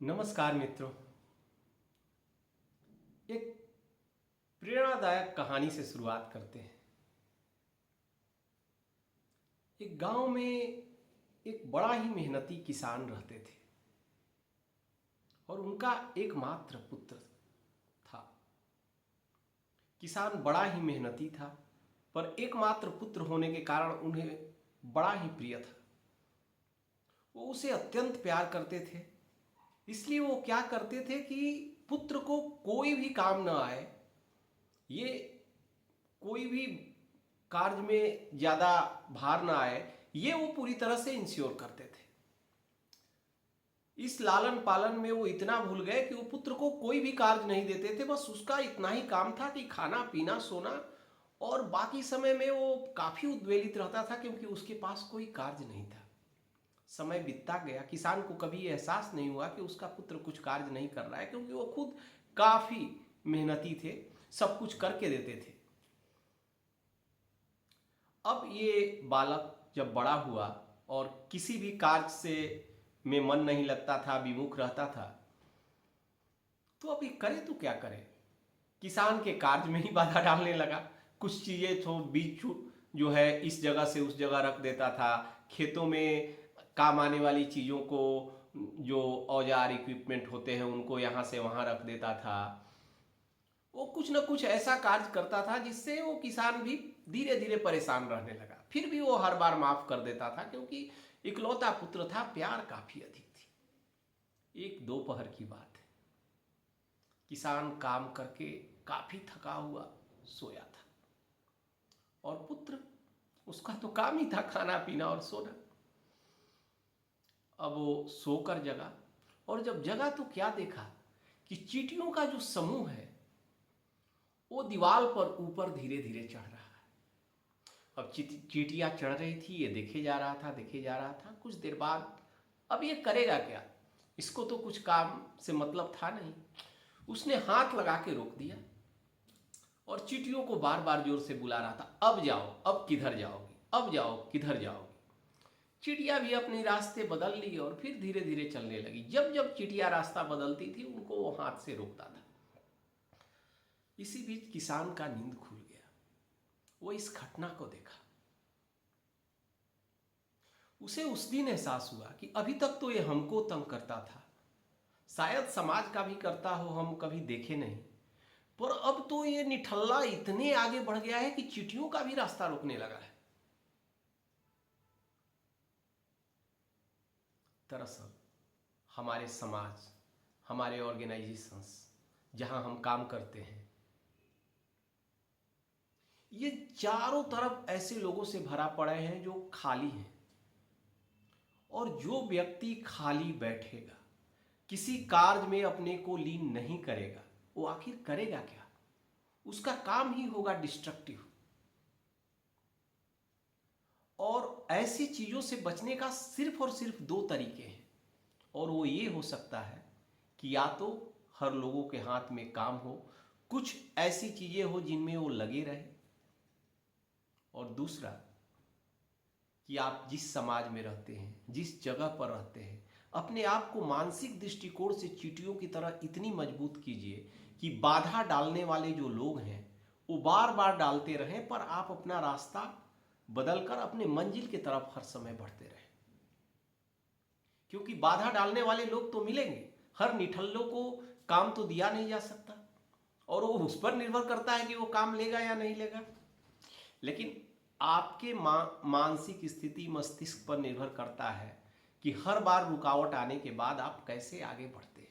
नमस्कार मित्रों। एक प्रेरणादायक कहानी से शुरुआत करते हैं। एक गांव में एक बड़ा ही मेहनती किसान रहते थे और उनका एकमात्र पुत्र था। किसान बड़ा ही मेहनती था, पर एकमात्र पुत्र होने के कारण उन्हें बड़ा ही प्रिय था। वो उसे अत्यंत प्यार करते थे। इसलिए वो क्या करते थे कि पुत्र को कोई भी काम न आए, ये कोई भी कार्य में ज़्यादा भार ना आए, ये वो पूरी तरह से इंश्योर करते थे। इस लालन पालन में वो इतना भूल गए कि वो पुत्र को कोई भी कार्य नहीं देते थे। बस उसका इतना ही काम था कि खाना पीना सोना, और बाकी समय में वो काफ़ी उद्वेलित रहता था क्योंकि उसके पास कोई कार्य नहीं था। समय बीतता गया, किसान को कभी एहसास नहीं हुआ कि उसका पुत्र कुछ कार्य नहीं कर रहा है, क्योंकि वो खुद काफ़ी मेहनती थे, सब कुछ करके देते थे। अब ये बालक जब बड़ा हुआ और किसी भी कार्य से में मन नहीं लगता था, विमुख रहता था, तो अब ये करे तो क्या करे। किसान के कार्य में ही बाधा डालने लगा। कुछ चीज़ें तो बीच जो है इस जगह से उस जगह रख देता था। खेतों में काम आने वाली चीज़ों को, जो औजार इक्विपमेंट होते हैं, उनको यहाँ से वहाँ रख देता था। वो कुछ ना कुछ ऐसा कार्य करता था जिससे वो किसान भी धीरे धीरे परेशान रहने लगा। फिर भी वो हर बार माफ कर देता था क्योंकि इकलौता पुत्र था, प्यार काफी अधिक थी। एक दोपहर की बात है, किसान काम करके काफी थका हुआ सोया था और पुत्र, उसका तो काम ही था खाना पीना और सोना। अब वो सोकर जगा, और जब जगा तो क्या देखा कि चींटियों का जो समूह है वो दीवार पर ऊपर धीरे धीरे चढ़ रहा है। अब चींटियां चढ़ रही थी, ये देखे जा रहा था, देखे जा रहा था। कुछ देर बाद अब ये करेगा क्या, इसको तो कुछ काम से मतलब था नहीं। उसने हाथ लगा के रोक दिया और चींटियों को बार बार जोर से बुला रहा था, अब जाओ, अब किधर जाओगी, अब जाओ, किधर जाओगी। चिड़िया भी अपनी रास्ते बदल ली और फिर धीरे धीरे चलने लगी। जब जब चिड़िया रास्ता बदलती थी, उनको वो हाथ से रोकता था। इसी बीच किसान का नींद खुल गया। वो इस घटना को देखा। उसे उस दिन एहसास हुआ कि अभी तक तो ये हमको तंग करता था, शायद समाज का भी करता हो, हम कभी देखे नहीं, पर अब तो ये निठल्ला इतने आगे बढ़ गया है कि चींटियों का भी रास्ता रोकने लगा है। दरअसल हमारे समाज, हमारे ऑर्गेनाइजेशंस जहां हम काम करते हैं, ये चारों तरफ ऐसे लोगों से भरा पड़े हैं जो खाली हैं। और जो व्यक्ति खाली बैठेगा, किसी कार्य में अपने को लीन नहीं करेगा, वो आखिर करेगा क्या। उसका काम ही होगा डिस्ट्रक्टिव। और ऐसी चीजों से बचने का सिर्फ और सिर्फ दो तरीके हैं, और वो ये हो सकता है कि या तो हर लोगों के हाथ में काम हो, कुछ ऐसी चीजें हो जिनमें वो लगे रहे, और दूसरा कि आप जिस समाज में रहते हैं, जिस जगह पर रहते हैं, अपने आप को मानसिक दृष्टिकोण से चींटियों की तरह इतनी मजबूत कीजिए कि बाधा डालने वाले जो लोग हैं वो बार बार डालते रहें, पर आप अपना रास्ता बदलकर अपने मंजिल की तरफ हर समय बढ़ते रहें। क्योंकि बाधा डालने वाले लोग तो मिलेंगे, हर निठल्लों को काम तो दिया नहीं जा सकता, और वो उस पर निर्भर करता है कि वो काम लेगा या नहीं लेगा। लेकिन आपके मानसिक स्थिति, मस्तिष्क पर निर्भर करता है कि हर बार रुकावट आने के बाद आप कैसे आगे बढ़ते हैं।